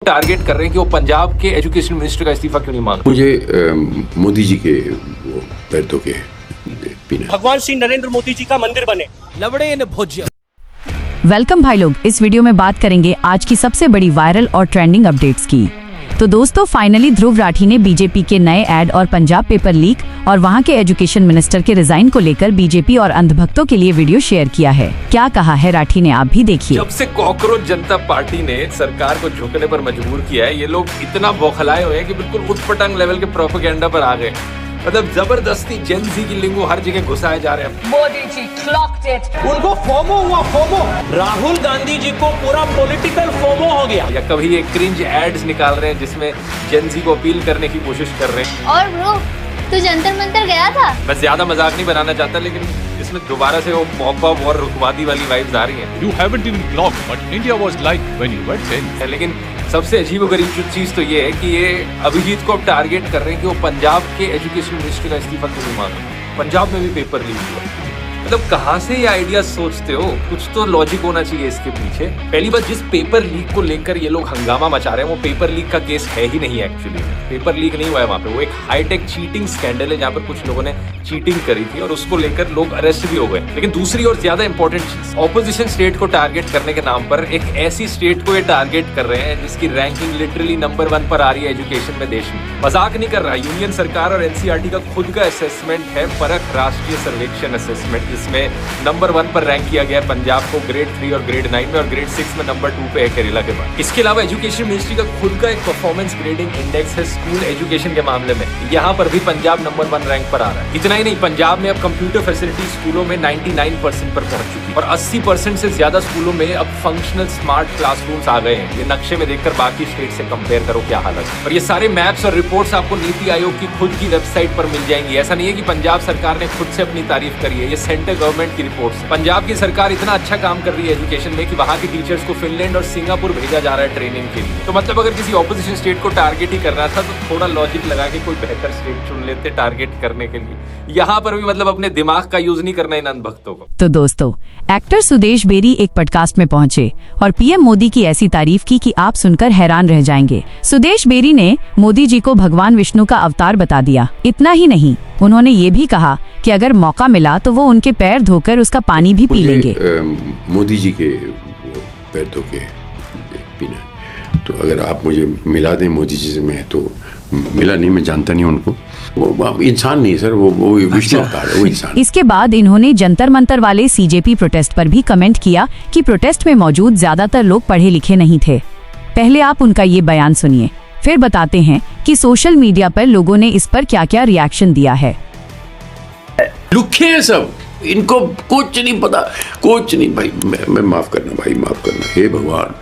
Target कर रहे हैं कि वो पंजाब के एजुकेशन मिनिस्टर का इस्तीफा क्यों नहीं मांग रहे? मुझे मोदी जी के वो पैर धो के पीना। भगवान श्री नरेंद्र मोदी जी का मंदिर बने। लवड़े ने भोज्य। वेलकम भाई लोग, इस वीडियो में बात करेंगे आज की सबसे बड़ी वायरल और ट्रेंडिंग अपडेट्स की। तो दोस्तों, फाइनली ध्रुव राठी ने बीजेपी के नए ऐड और पंजाब पेपर लीक और वहां के एजुकेशन मिनिस्टर के रिजाइन को लेकर बीजेपी और अंधभक्तों के लिए वीडियो शेयर किया है। क्या कहा है राठी ने, आप भी देखिए। जब से कॉकरोच जनता पार्टी ने सरकार को झुकने पर मजबूर किया है, ये लोग इतना बौखलाए हुए हैं कि बिल्कुल उठपटांग लेवल के प्रोपेगेंडा पर आ गए। मतलब जबरदस्ती जेन ज़ी की लिंगो हर जगह घुसाए जा रहे हैं। Modi ji clogged it. उनको फोमो हुआ, फोमो। राहुल गांधी जी को पूरा पॉलिटिकल फोमो हो गया। या कभी ये क्रिंज एड्स निकाल रहे हैं जिसमें जेन ज़ी को अपील करने की कोशिश कर रहे हैं। और ब्रो, तू जंतर मंतर गया था? मैं ज्यादा मजाक नहीं बनाना चाहता, लेकिन इसमें दोबारा से वो मॉब और रुकवादी वाली वाइब्स आ रही हैं। You haven't even clocked what India was like when you were 10. लेकिन सबसे अजीब और गरीब चीज तो ये है कि ये अभिजीत को अब टारगेट कर रहे हैं कि वो पंजाब के एजुकेशन मिनिस्टर का इस्तीफा क्यों नहीं मांग रहे। पंजाब में भी पेपर लीक हुआ। मतलब कहाँ से ये आइडिया सोचते हो? कुछ तो लॉजिक होना चाहिए इसके पीछे। पहली बात, जिस पेपर लीक को लेकर ये लोग हंगामा मचा रहे हैं वो पेपर लीक का केस है ही नहीं। एक्चुअली पेपर लीक नहीं हुआ है वहाँ पे, वो एक हाईटेक चीटिंग स्कैंडल है जहाँ पर कुछ लोगों ने चीटिंग करी थी और उसको लेकर लोग अरेस्ट भी हो गए। लेकिन दूसरी और ज्यादा इंपॉर्टेंट चीज, ऑपोजिशन स्टेट को टारगेट करने के नाम पर एक ऐसी स्टेट को ये टारगेट कर रहे हैं जिसकी रैंकिंग लिटरली नंबर 1 पर आ रही है एजुकेशन में देश में। मजाक नहीं कर रहा। यूनियन सरकार और एनसीईआरटी का खुद का असेसमेंट है, परख राष्ट्रीय सर्वेक्षण असेसमेंट, जिसमें नंबर 1 पर रैंक किया गया पंजाब को ग्रेड 3 और ग्रेड 9 में, और ग्रेड 6 में नंबर 2 पे है केरला के बाद। इसके अलावा एजुकेशन मिनिस्ट्री का खुद का एक परफॉर्मेंस ग्रेडिंग इंडेक्स है स्कूल एजुकेशन के मामले में। यहाँ पर भी पंजाब नंबर 1 रैंक पर आ रहा है। इतना ही नहीं, पंजाब में अब कंप्यूटर फैसिलिटी स्कूलों में 99% पर पहुंच चुकी है और 80% से ज्यादा स्कूलों में अब फंक्शनल स्मार्ट क्लासरूम्स आ गए हैं। ये नक्शे में देखकर बाकी स्टेट से कंपेयर करो क्या हालत है। और ये सारे मैप्स और रिपोर्ट्स आपको नीति आयोग की खुद की वेबसाइट पर मिल जाएंगी। ऐसा नहीं है कि पंजाब सरकार ने खुद से अपनी तारीफ करी है, ये सेंट्रल गवर्नमेंट की रिपोर्ट है। पंजाब की सरकार इतना अच्छा काम कर रही है एजुकेशन में कि वहाँ के टीचर्स को फिनलैंड और सिंगापुर भेजा जा रहा है ट्रेनिंग के लिए। तो मतलब अगर किसी ऑपोजिशन स्टेट को टारगेट ही करना था तो थोड़ा लॉजिक लगा के कोई बेहतर स्टेट चुन लेते टारगेट करने के लिए। यहाँ पर भी मतलब अपने दिमाग का यूज नहीं करना इन अंधभक्तों को। तो दोस्तों, एक्टर सुदेश बेरी एक पॉडकास्ट में पहुंचे और पीएम मोदी की ऐसी तारीफ की कि आप सुनकर हैरान रह जाएंगे। सुदेश बेरी ने मोदी जी को भगवान विष्णु का अवतार बता दिया। इतना ही नहीं, उन्होंने ये भी कहा कि अगर मौका मिला तो वो उनके पैर धोकर उसका पानी भी पी लेंगे। मोदी जी के वो पैर धो के पीना। तो अगर आप मुझे मिला दें मोदी जी से, मैं तो मिला नहीं, मैं जानता नहीं उनको। वो इंसान नहीं सर, वो विष्णु अवतार है, वो इंसान। इसके बाद इन्होंने जंतर मंतर वाले सीजेपी प्रोटेस्ट पर भी कमेंट किया कि प्रोटेस्ट में मौजूद ज्यादातर लोग पढ़े लिखे नहीं थे। पहले आप उनका ये बयान सुनिए, फिर बताते हैं कि सोशल मीडिया पर लोगों ने इस पर क्या क्या रिएक्शन दिया है। लुखे हैं सब, इनको कुछ नहीं पता, कुछ नहीं। भाई मैं माफ करना, भाई माफ करना, हे भगवान।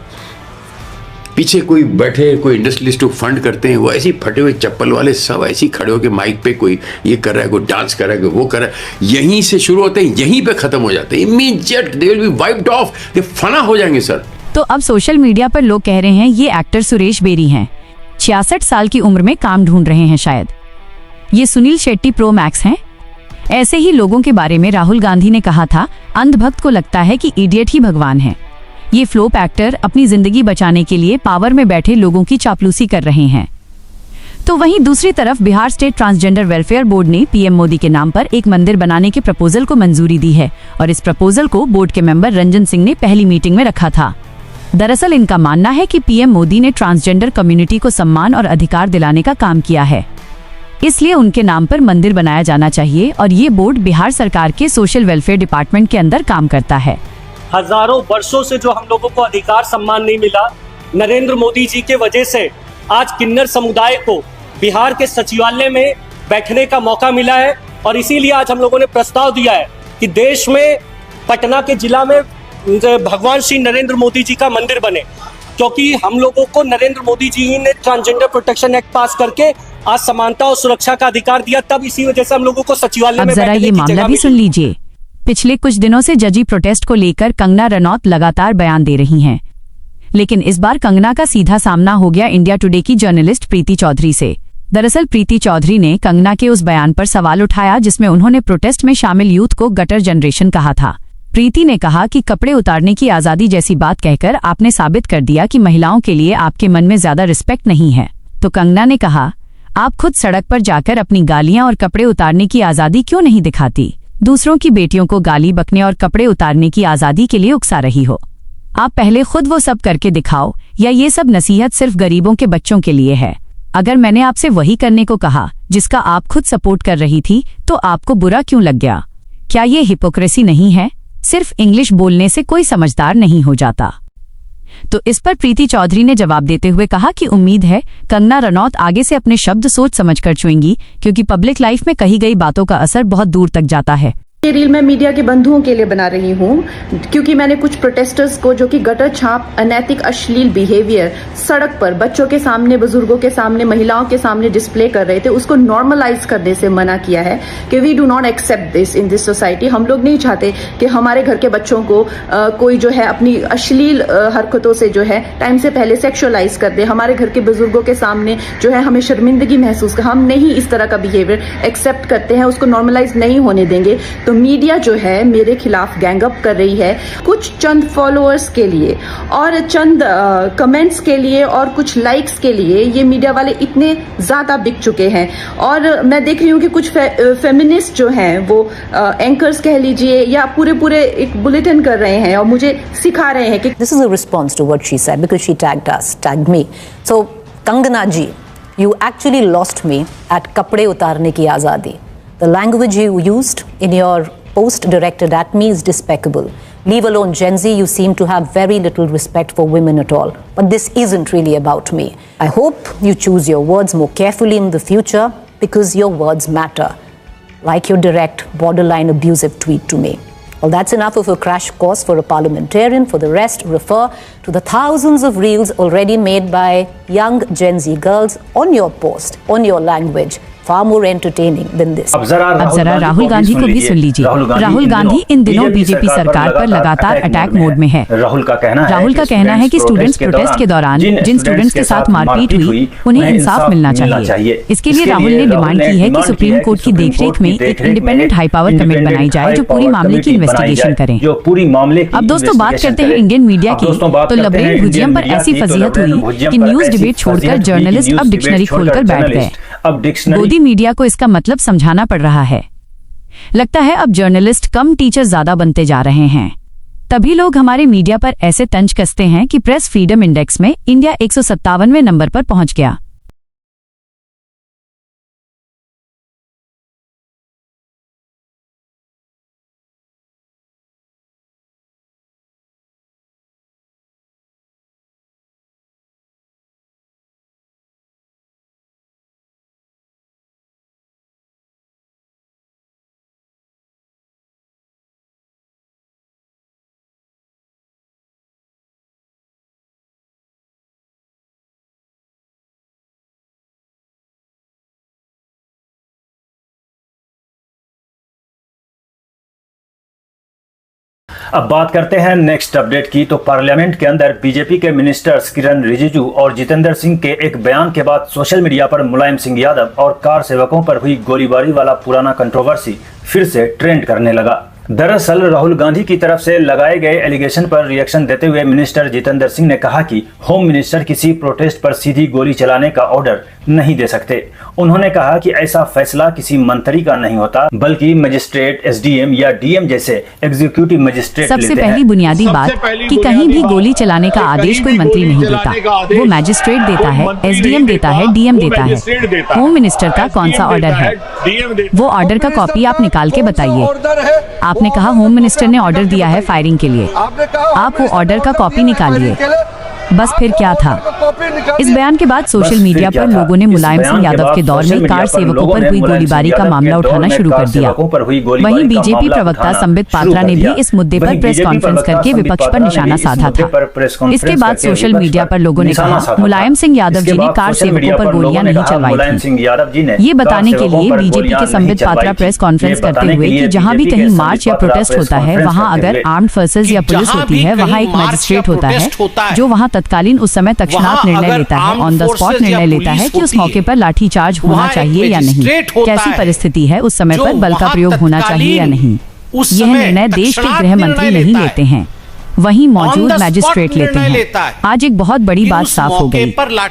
पीछे कोई बैठे, कोई इंडस्ट्रियलिस्ट को फंड करते हैं, वो ऐसी फटे हुए चप्पल वाले सब ऐसे ही खड़े होकर माइक पे कोई ये कर रहा है, कोई डांस कर रहा है, कोई वो कर रहा है। यहीं से शुरू होते हैं, यहीं पे खत्म हो जाते हैं। Immediate they will be wiped off, ये फना हो जाएंगे सर। तो अब सोशल मीडिया पर लोग कह रहे हैं ये एक्टर सुरेश बेरी हैं, 66 साल की उम्र में काम ढूंढ रहे हैं शायद। ये सुनील शेट्टी प्रो मैक्स हैं। ऐसे ही लोगों के बारे में राहुल गांधी ने कहा था, अंधभक्त को लगता है कि इडियट ही भगवान है। ये फ्लोप एक्टर अपनी जिंदगी बचाने के लिए पावर में बैठे लोगों की चापलूसी कर रहे हैं। तो वहीं दूसरी तरफ Bihar state transgender welfare board ने पीएम मोदी के नाम पर एक मंदिर बनाने के प्रपोजल को मंजूरी दी है और इस प्रपोजल को बोर्ड के मेंबर रंजन सिंह ने पहली मीटिंग में रखा था। दरअसल इनका मानना है कि पीएम मोदी ने ट्रांसजेंडर कम्युनिटी को सम्मान और अधिकार दिलाने का काम किया है, इसलिए उनके नाम पर मंदिर बनाया जाना चाहिए। और ये बोर्ड बिहार सरकार के सोशल वेलफेयर डिपार्टमेंट के अंदर काम करता है। हजारों वर्षों से जो हम लोगों को अधिकार सम्मान नहीं मिला, नरेंद्र मोदी जी के वजह से आज किन्नर समुदाय को बिहार के सचिवालय में बैठने का मौका मिला है। और इसीलिए आज हम लोगों ने प्रस्ताव दिया है कि देश में पटना के जिला में भगवान श्री नरेंद्र मोदी जी का मंदिर बने, क्योंकि हम लोगों को नरेंद्र मोदी जी ही ने ट्रांसजेंडर प्रोटेक्शन एक्ट पास करके आज समानता और सुरक्षा का अधिकार दिया। तब इसी वजह से हम लोगों को सचिवालय में जरा ये मामला भी सुन लीजिए। पिछले कुछ दिनों से जजी प्रोटेस्ट को लेकर कंगना रनौत लगातार बयान दे रही हैं, लेकिन इस बार कंगना का सीधा सामना हो गया इंडिया टुडे की जर्नलिस्ट प्रीति चौधरी से। दरअसल प्रीति चौधरी ने कंगना के उस बयान पर सवाल उठाया जिसमें उन्होंने प्रोटेस्ट में शामिल यूथ को गटर जनरेशन कहा था। प्रीति ने कहा कि कपड़े उतारने की आजादी जैसी बात कहकर आपने साबित कर दिया कि महिलाओं के लिए आपके मन में ज्यादा रिस्पेक्ट नहीं है। तो कंगना ने कहा, आप खुद सड़क पर जाकर अपनी गालियां और कपड़े उतारने की आजादी क्यों नहीं दिखाती? दूसरों की बेटियों को गाली बकने और कपड़े उतारने की आजादी के लिए उकसा रही हो। आप पहले खुद वो सब करके दिखाओ, या ये सब नसीहत सिर्फ गरीबों के बच्चों के लिए है? अगर मैंने आपसे वही करने को कहा जिसका आप खुद सपोर्ट कर रही थी, तो आपको बुरा क्यों लग गया? क्या ये हिपोक्रेसी नहीं है? सिर्फ इंग्लिश बोलने से कोई समझदार नहीं हो जाता। तो इस पर प्रीति चौधरी ने जवाब देते हुए कहा कि उम्मीद है कंगना रनौत आगे से अपने शब्द सोच समझकर चुनेंगी, क्योंकि पब्लिक लाइफ में कही गई बातों का असर बहुत दूर तक जाता है। ये रील मैं मीडिया के बंधुओं के लिए बना रही हूँ, क्योंकि मैंने कुछ प्रोटेस्टर्स को जो कि गटर छाप अनैतिक अश्लील बिहेवियर सड़क पर बच्चों के सामने, बुजुर्गों के सामने, महिलाओं के सामने डिस्प्ले कर रहे थे, उसको नॉर्मलाइज करने से मना किया है कि we do not accept this in this society. हम लोग नहीं चाहते कि हमारे घर के बच्चों को कोई जो है अपनी अश्लील हरकतों से जो है टाइम से पहले सेक्सुअलाइज कर दे। हमारे घर के बुजुर्गों के सामने जो है हमें शर्मिंदगी महसूस कर, हम नहीं इस तरह का बिहेवियर एक्सेप्ट करते हैं, उसको नॉर्मलाइज नहीं होने देंगे। तो मीडिया जो है मेरे खिलाफ गैंगअप कर रही है, कुछ चंद फॉलोअर्स के लिए और चंद कमेंट्स के लिए और कुछ लाइक्स के लिए ये मीडिया वाले इतने ज्यादा बिक चुके हैं। और मैं देख रही हूँ कि कुछ फेमिनिस्ट जो हैं वो एंकर्स कह लीजिए या पूरे एक बुलेटिन कर रहे हैं और मुझे सिखा रहे हैं कि this is a response to what she said because she tagged me. So Kangana ji, you actually lost me at कपड़े उतारने की आज़ादी. The language you used in your post directed at me is despicable. Leave alone Gen Z, you seem to have very little respect for women at all. But this isn't really about me. I hope you choose your words more carefully in the future because your words matter. Like your direct, borderline abusive tweet to me. Well, that's enough of a crash course for a parliamentarian. For the rest, refer to the thousands of reels already made by young Gen Z girls on your post, on your language. Far more entertaining than this. अब जरा राहुल गांधी को भी सुन लीजिए। राहुल गांधी इन दिनों BJP सरकार पर लगातार attack mode में है। राहुल का कहना है कि स्टूडेंट्स प्रोटेस्ट के दौरान जिन स्टूडेंट्स के साथ मारपीट हुई उन्हें इंसाफ मिलना चाहिए। इसके लिए राहुल ने डिमांड की है कि सुप्रीम कोर्ट की देखरेख में एक इंडिपेंडेंट हाई पावर कमेटी बनाई जाए जो पूरी मामले की इन्वेस्टिगेशन करे। अब दोस्तों बात करते हैं इंडियन मीडिया की, तो लबरेन भुजियम पर ऐसी फजीहत हुई कि न्यूज डिबेट छोड़कर जर्नलिस्ट अब डिक्शनरी खोलकर बैठ गए। गोदी मीडिया को इसका मतलब समझाना पड़ रहा है। लगता है अब जर्नलिस्ट कम टीचर ज्यादा बनते जा रहे हैं। तभी लोग हमारे मीडिया पर ऐसे तंज कसते हैं कि प्रेस फ्रीडम इंडेक्स में इंडिया 157वें नंबर पर पहुंच गया। अब बात करते हैं नेक्स्ट अपडेट की। तो पार्लियामेंट के अंदर बीजेपी के मिनिस्टर्स किरण रिजिजू और जितेंद्र सिंह के एक बयान के बाद सोशल मीडिया पर मुलायम सिंह यादव और कार सेवकों पर हुई गोलीबारी वाला पुराना कंट्रोवर्सी फिर से ट्रेंड करने लगा। दरअसल राहुल गांधी की तरफ से लगाए गए एलिगेशन पर रिएक्शन देते हुए मिनिस्टर जितेंद्र सिंह ने कहा कि होम मिनिस्टर किसी प्रोटेस्ट पर सीधी गोली चलाने का ऑर्डर नहीं दे सकते। उन्होंने कहा कि ऐसा फैसला किसी मंत्री का नहीं होता, बल्कि मजिस्ट्रेट, एसडीएम या डीएम जैसे एग्जीक्यूटिव मजिस्ट्रेट सबसे पहली बुनियादी बात कि कहीं भी गोली चलाने का आदेश कोई मंत्री नहीं देता, वो मैजिस्ट्रेट देता है, एसडीएम देता है, डीएम देता है। होम मिनिस्टर का कौन सा ऑर्डर है? वो ऑर्डर का कॉपी आप निकाल के बताइए। आपने कहा होम मिनिस्टर ने ऑर्डर दिया है फायरिंग के लिए, आप वो ऑर्डर का कॉपी निकालिए। बस फिर क्या था? इस बयान के बाद सोशल मीडिया पर लोगों ने मुलायम सिंह यादव के दौर में कार सेवकों पर हुई गोलीबारी का मामला उठाना शुरू कर दिया। वहीं बीजेपी प्रवक्ता संबित पात्रा ने भी इस मुद्दे पर प्रेस कॉन्फ्रेंस करके विपक्ष पर निशाना साधा था। इसके बाद सोशल मीडिया पर लोगों ने कहा मुलायम सिंह यादव जी ने कार सेवकों पर गोलियां नहीं चलवाई थी। ये बताने के लिए बीजेपी के संबित पात्रा प्रेस कॉन्फ्रेंस करते हुए कि जहां भी कहीं मार्च या प्रोटेस्ट होता है वहां अगर आर्म्ड फोर्सेज या पुलिस होती है, वहां एक मैजिस्ट्रेट होता है जो वहां तत्कालीन उस समय तत्क्षणात निर्णय लेता है, ऑन द स्पॉट निर्णय लेता है कि उस मौके पर लाठीचार्ज होना चाहिए या नहीं, कैसी परिस्थिति है, उस समय पर बल का प्रयोग होना चाहिए या नहीं। यह निर्णय देश के गृह मंत्री नहीं लेते हैं, वहीं मौजूद मैजिस्ट्रेट लेते हैं। आज एक बहुत बड़ी बात साफ हो गई,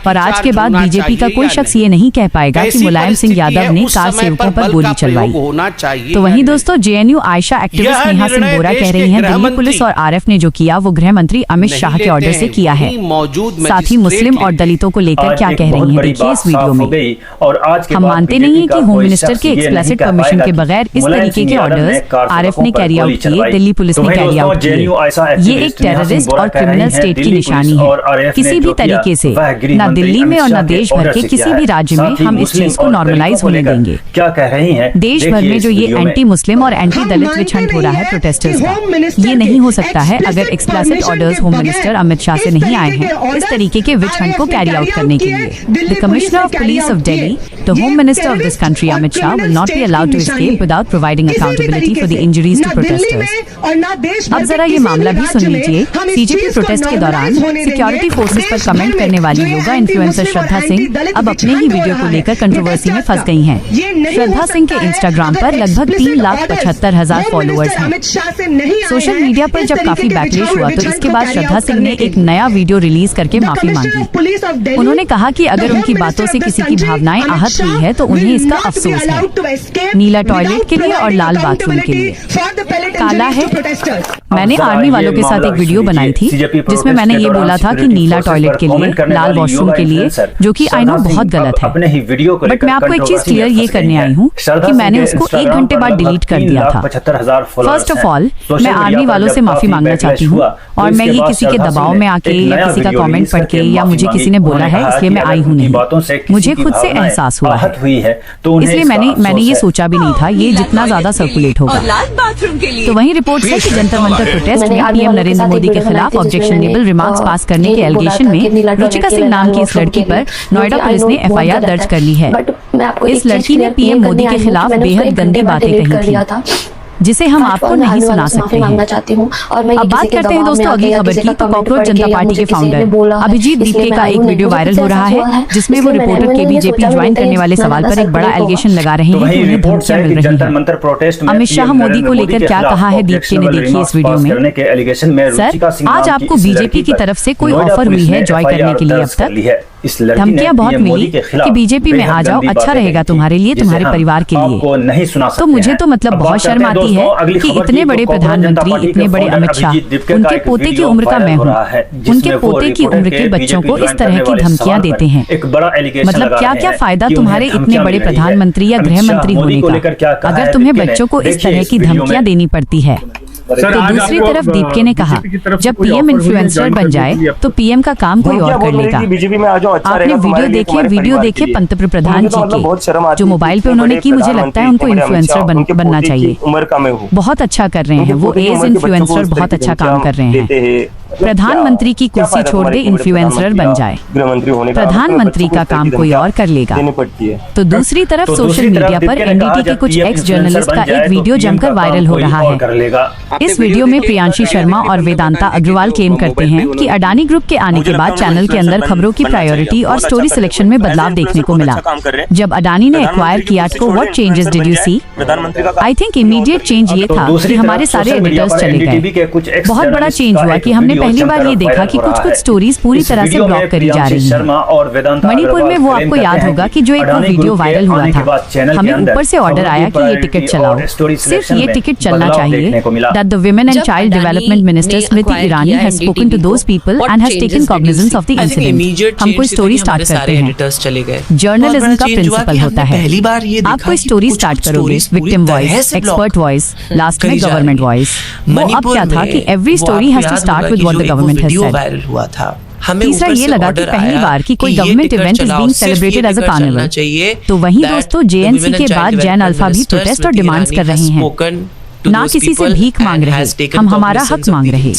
पर आज के बाद बीजेपी का कोई शख्स ये नहीं कह पाएगा कि मुलायम सिंह यादव ने कार सेवकों पर गोली चलवाई। तो वहीं दोस्तों, जेएनयू आयशा एक्टिविस्ट नेहा सिंह बोरा कह रही हैं, दिल्ली पुलिस और आरएफ ने जो किया वो गृह मंत्री अमित शाह के ऑर्डर से किया है। साथ ही मुस्लिम और दलितों को लेकर क्या कह रही हैं, देखिए इस वीडियो में। हम मानते नहीं है कि होम मिनिस्टर के एक्सप्लिसिट परमिशन के बगैर इस तरीके के ऑर्डर्स आरएफ ने कैरी आउट किए, दिल्ली पुलिस ने कैरी आउट किए। एक टेररिस्ट और क्रिमिनल स्टेट की निशानी है। किसी भी तरीके से न दिल्ली में और न देश भर के किसी भी राज्य में हम इस चीज को नॉर्मलाइज होने देंगे। क्या कह रही हैं? देश भर में जो ये एंटी मुस्लिम और एंटी दलित विच हंट हो रहा है प्रोटेस्टर्स का, ये नहीं हो सकता है अगर explicit orders home minister Amit Shah से नहीं आए हैं इस तरीके के विच हंट को कैरी आउट करने के लिए। The commissioner of police of Delhi, the home minister of this country Amit Shah will not be allowed to escape without providing accountability for the injuries to protesters। अब जरा ये मामला भी सुन लीजिए। सीजेपी प्रोटेस्ट के दौरान सिक्योरिटी फोर्सेस पर comment करने वाली योगा इन्फ्लुएंसर श्रद्धा सिंह अब अपने ही वीडियो को लेकर कंट्रोवर्सी में फंस गई हैं। श्रद्धा सिंह के इंस्टाग्राम पर लगभग 3,75,000 फॉलोअर्स हैं। सोशल मीडिया पर जब काफी बैकलेश हुआ तो इसके बाद श्रद्धा सिंह ने एक नया वीडियो रिलीज करके माफी मांगी। उन्होंने कहा कि अगर उनकी बातों से किसी की भावनाएं आहत हुई है तो उन्हें इसका अफसोस है। नीला टॉयलेट के लिए और लाल बाथरूम के लिए काला है। मैंने आर्मी वालों के साथ एक वीडियो बनाई थी जिसमें मैंने ये बोला था कि नीला टॉयलेट के लिए, लाल वॉशरूम के लिए, जो कि आई नो बहुत गलत है। बट मैं आपको एक चीज क्लियर ये करने आई हूँ कि मैंने उसको 1 घंटे बाद डिलीट कर दिया था। फर्स्ट ऑफ ऑल, मैं आर्मी वालों से माफी मांगना चाहती हूँ और मैं ये किसी के दबाव में आके या किसी का कमेंट पढ़ के या मुझे किसी ने बोला है इसलिए मैं आई हूँ नहीं। मुझे खुद से एहसास हुआ है, इसलिए मैंने ये सोचा भी नहीं था ये जितना ज्यादा सर्कुलेट होगा। तो वहीं रिपोर्ट है कि जंतर मंतर प्रोटेस्ट में पीएम नरेंद्र मोदी के खिलाफ ऑब्जेक्शनेबल रिमार्क्स पास करने के एलिगेशन में रुचिका सिंह नाम की इस लड़की पर नोएडा पुलिस ने एफआईआर दर्ज कर ली है। इस लड़की ने पीएम मोदी के खिलाफ बेहद गंदी बातें कही थी जिसे हम आपको नहीं सुना सकते हैं। अब बात करते हैं दोस्तों अगली खबर की। तो कॉकरोच जनता पार्टी के फाउंडर अभिजीत दीपके का एक वीडियो वायरल हो रहा है जिसमें वो रिपोर्टर के बीजेपी ज्वाइन करने वाले सवाल पर एक बड़ा एलिगेशन लगा रहे हैं कि उन्हें धमकियां मिल रही हैं। अमित शाह मोदी को लेकर क्या कहा है दीपके ने, देखिए इस वीडियो में। सर, आज आपको बीजेपी की तरफ से कोई ऑफर हुई है ज्वाइन करने के लिए? अब तक धमकियां बहुत मिली कि बीजेपी में आ जाओ, अच्छा रहेगा तुम्हारे लिए, तुम्हारे परिवार के लिए। तो मुझे तो मतलब बहुत शर्म आती है कि इतने बड़े प्रधानमंत्री, इतने बड़े अमित शाह, उनके पोते की उम्र का मैं हूँ, उनके पोते की उम्र के बच्चों को इस तरह की धमकियां देते हैं। मतलब क्या क्या फायदा तुम्हारे इतने बड़े प्रधानमंत्री या गृह मंत्री होने का अगर तुम्हें बच्चों को इस तरह की धमकियां देनी पड़ती है। तो दूसरी तरफ दीपके ने कहा जब पीएम इन्फ्लुएंसर बन जाए तो पीएम का काम कोई और कर लेगा। आपने वीडियो देखे पंत प्रधान जी के जो मोबाइल पे उन्होंने की, मुझे लगता है उनको इन्फ्लुएंसर बनना चाहिए। बहुत अच्छा कर रहे हैं वो, एज इन्फ्लुएंसर बहुत अच्छा काम कर रहे हैं। प्रधानमंत्री की कुर्सी छोड़ दे, इन्फ्लुएंसर बन जाए, प्रधानमंत्री का काम कोई और कर लेगा। तो दूसरी तरफ सोशल मीडिया पर एनडीटी के कुछ एक्स जर्नलिस्ट का एक वीडियो जमकर वायरल हो रहा है। इस वीडियो में प्रियांशी शर्मा और वेदांता अग्रवाल क्लेम करते हैं कि अडानी ग्रुप के आने के बाद चैनल के अंदर खबरों की प्रायोरिटी और स्टोरी सिलेक्शन में बदलाव देखने को मिला। जब अडानी ने एक्वायर किया तो what changes did you see? I think immediate change ये था कि हमारे सारे एडिटर्स चले गए। बहुत बड़ा चेंज हुआ कि हमने पहली बार ये देखा कि कुछ स्टोरीज पूरी तरह से ब्लॉक करी जा रही हैं। मणिपुर में वो आपको याद होगा कि जो एक वीडियो वायरल हुआ था, हमें ऊपर से ऑर्डर आया कि ये टिकट चलाओ, सिर्फ ये टिकट चलना चाहिए। That the Women and Child Development Minister Smriti Irani has spoken to those people and has taken cognizance of the incident। हम कोई स्टोरी स्टार्ट करते हैं, जर्नलिज्म का प्रिंसिपल होता है। आप कोई स्टोरी स्टार्ट करोगे, victim voice, expert voice, last में गवर्नमेंट वॉइस। वो अब क्या था कि every story has to start with what the government has said. तीसरा ये लगा कि पहली बार कि कोई government event is being celebrated as a carnival. तो वहीं दोस्तों जेएनसी के बाद जैन अल्फा भी प्रोटेस्ट और डिमांड्स कर रहे हैं, ना किसी से भीख मांग रहे, हम हमारा हक मांग रहे।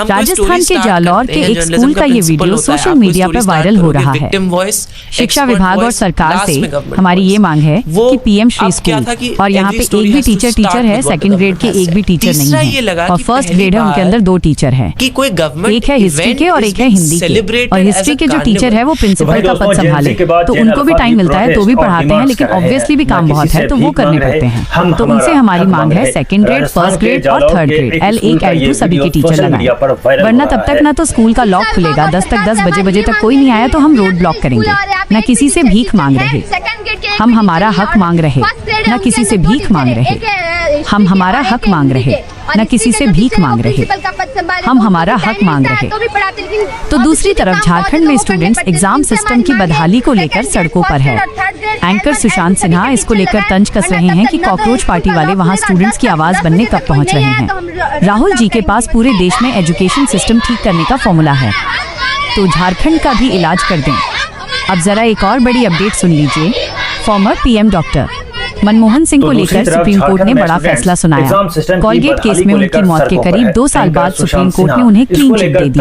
राजस्थान के जालौर के एक स्कूल का ये वीडियो सोशल मीडिया पर वायरल हो रहा है। शिक्षा विभाग और सरकार से हमारी ये मांग है कि पीएम श्री स्कूल, और यहाँ पे एक भी टीचर है, सेकंड ग्रेड के एक भी टीचर नहीं है, और फर्स्ट ग्रेड है उनके अंदर 2 टीचर हैं। एक है हिस्ट्री के और एक है हिंदी के, और हिस्ट्री के जो टीचर है वो प्रिंसिपल का पद संभाले, तो उनको भी टाइम मिलता है तो भी पढ़ाते हैं, लेकिन ऑब्वियसली भी काम बहुत है तो वो करने पड़ते हैं। तो उनसे हमारी मांग है सेकंड ग्रेड, फर्स्ट ग्रेड और थर्ड ग्रेड L1 L2 सभी के टीचर लगाएं, वरना तब तक ना तो स्कूल का लॉक खुलेगा, 10 बजे तक कोई नहीं आया तो हम रोड ब्लॉक करेंगे। न किसी से भीख मांग रहे, हम हमारा हक मांग रहे, न किसी से भीख मांग रहे, हम हमारा हक मांग रहे, न किसी से भीख मांग रहे, हम हमारा हक मांग रहे। तो दूसरी तरफ झारखंड में स्टूडेंट्स एग्जाम सिस्टम की बदहाली को लेकर सड़कों पर है। एंकर सुशांत सिन्हा इसको लेकर तंज कस रहे हैं कि कॉकरोच पार्टी वाले वहां स्टूडेंट्स की आवाज बनने कब पहुंच रहे हैं। राहुल जी के पास पूरे देश में एजुकेशन सिस्टम ठीक करने का फॉर्मूला है, तो झारखंड का भी इलाज कर दें। अब जरा एक और बड़ी अपडेट सुन लीजिए। Former PM doctor Manmohan Singh को लेकर सुप्रीम कोर्ट ने बड़ा फैसला सुनाया। कॉलगेट केस में उनकी मौत के करीब 2 साल बाद सुप्रीम कोर्ट ने उन्हें क्लीन चिट दे दी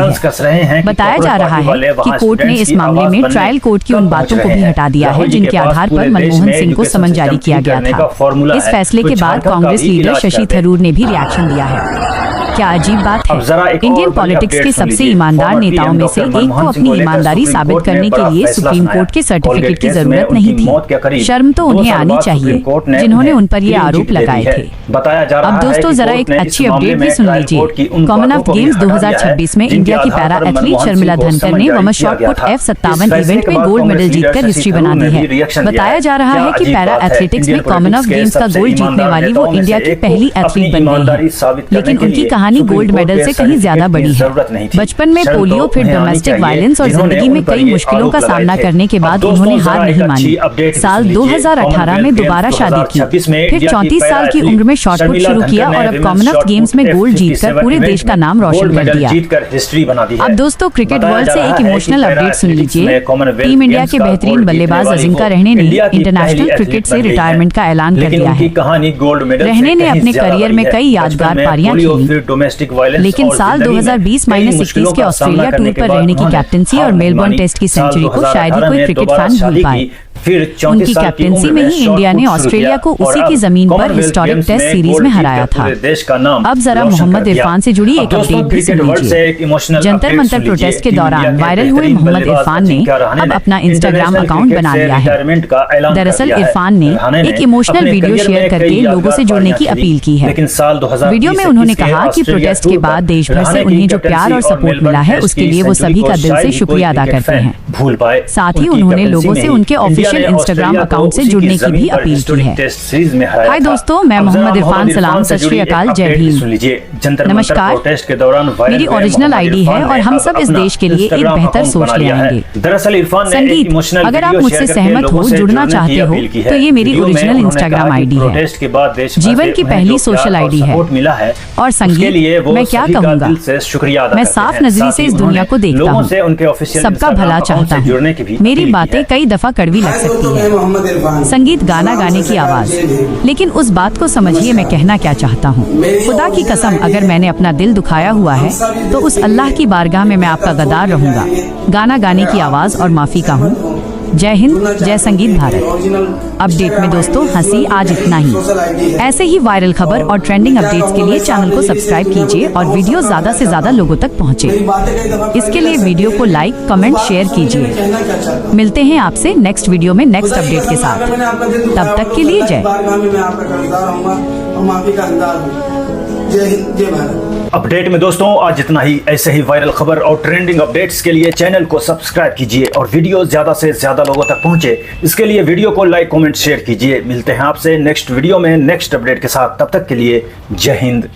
है। बताया जा रहा है कि कोर्ट ने इस मामले में ट्रायल कोर्ट की उन बातों को भी हटा दिया है जिनके आधार पर मनमोहन सिंह को समन जारी किया गया था। इस फैसले के बाद कांग्रेस लीडर शशि थरूर ने भी रिएक्शन दिया है। क्या अजीब बात है, इंडियन पॉलिटिक्स के सबसे ईमानदार नेताओं में से एक को अपनी ईमानदारी साबित करने के लिए सुप्रीम कोर्ट के सर्टिफिकेट की जरूरत नहीं थी। शर्म तो उन्हें आनी चाहिए जिन्होंने उन पर ये आरोप लगाए थे। अब दोस्तों जरा एक अच्छी अपडेट भी सुन लीजिए। कॉमनवेल्थ गेम्स 2026 में इंडिया की पैरा एथलीट शर्मिला धनकर ने वुमेन्स शॉटपुट F57 इवेंट में गोल्ड मेडल जीतकर हिस्ट्री बना दी है। बताया जा रहा है कि पैरा एथलेटिक्स में कॉमनवेल्थ गेम्स का गोल्ड जीतने वाली वो इंडिया की पहली एथलीट बन गई है, लेकिन उनकी कहानी गोल्ड मेडल से कहीं ज्यादा बड़ी है। बचपन में पोलियो, फिर डोमेस्टिक वायलेंस और जिंदगी में कई मुश्किलों का सामना करने के बाद उन्होंने हार नहीं मानी। साल 2018 में दोबारा शादी की, फिर 34 साल की उम्र में शॉटपुट शुरू किया और अब कॉमनवेल्थ गेम्स में गोल्ड जीतकर पूरे देश का नाम रोशन कर दिया। अब दोस्तों क्रिकेट वर्ल्ड से एक इमोशनल अपडेट सुन लीजिए। टीम इंडिया के बेहतरीन बल्लेबाज अजिंका रहाणे ने इंटरनेशनल क्रिकेट से रिटायरमेंट का ऐलान कर दिया है। रहाणे ने अपने करियर में कई यादगार पारियां खेली, लेकिन साल 2020-21 के ऑस्ट्रेलिया टूर पर रहने की कैप्टनसी और मेलबर्न टेस्ट की सेंचुरी को शायद ही कोई क्रिकेट फैन भूल पाए। उनकी कैप्टनसी में ही इंडिया ने ऑस्ट्रेलिया को उसी की जमीन पर हिस्टोरिक टेस्ट सीरीज में हराया था। अब जरा मोहम्मद इरफान से जुड़ी एक अपडेट भी सुन लीजिए। जंतर मंतर प्रोटेस्ट के दौरान वायरल हुए मोहम्मद इरफान ने अब अपना इंस्टाग्राम अकाउंट बना लिया है। दरअसल इरफान ने एक इमोशनल वीडियो शेयर करके लोगों से जुड़ने की अपील की है। वीडियो में उन्होंने कहा कि प्रोटेस्ट के बाद देश भर से उन्हें जो प्यार और सपोर्ट मिला है उसके लिए वो सभी का दिल से शुक्रिया अदा करते हैं। साथ ही उन्होंने लोगों से उनके ऑफिशियल इंस्टाग्राम अकाउंट से जुड़ने की भी अपील की है। हाय दोस्तों, मैं मोहम्मद इरफान, सलाम, सत श्री अकाल, जय भीम, नमस्कार। मेरी ओरिजिनल आईडी है और हम सब इस देश के लिए एक बेहतर सोच ले आएंगे। संगीत, अगर आप मुझसे सहमत हो, जुड़ना चाहते हो तो ये मेरी ओरिजिनल इंस्टाग्राम आईडी है। जीवन की पहली सोशल आईडी है। और संगीत, मैं क्या कहूँगा, मैं साफ नजरी से इस दुनिया को देखता हूँ, सबका भला चाहता हूँ। मेरी बातें कई दफा कड़वी लग सकती है, संगीत गाना गाने की आवाज, लेकिन उस बात को समझिए मैं कहना क्या चाहता हूँ। खुदा की कसम, अगर मैंने अपना दिल दुखाया हुआ है तो उस अल्लाह की बारगाह में मैं आपका गद्दार रहूंगा। गाना गाने की आवाज और माफी का हूँ। जय हिंद, जय संगीत भारत। अपडेट में दोस्तों हंसी आज इतना ही। ऐसे ही वायरल खबर और ट्रेंडिंग अपडेट्स के लिए चैनल को सब्सक्राइब कीजिए और वीडियो ज्यादा से ज्यादा लोगों तक पहुंचे। इसके लिए वीडियो को लाइक, कमेंट, शेयर कीजिए। मिलते हैं आपसे नेक्स्ट वीडियो में नेक्स्ट अपडेट के साथ। तब तक के लिए जय। अपडेट में दोस्तों आज इतना ही। ऐसे ही वायरल खबर और ट्रेंडिंग अपडेट्स के लिए चैनल को सब्सक्राइब कीजिए और वीडियो ज्यादा से ज्यादा लोगों तक पहुंचे, इसके लिए वीडियो को लाइक, कमेंट, शेयर कीजिए। मिलते हैं आपसे नेक्स्ट वीडियो में नेक्स्ट अपडेट के साथ। तब तक के लिए जय हिंद,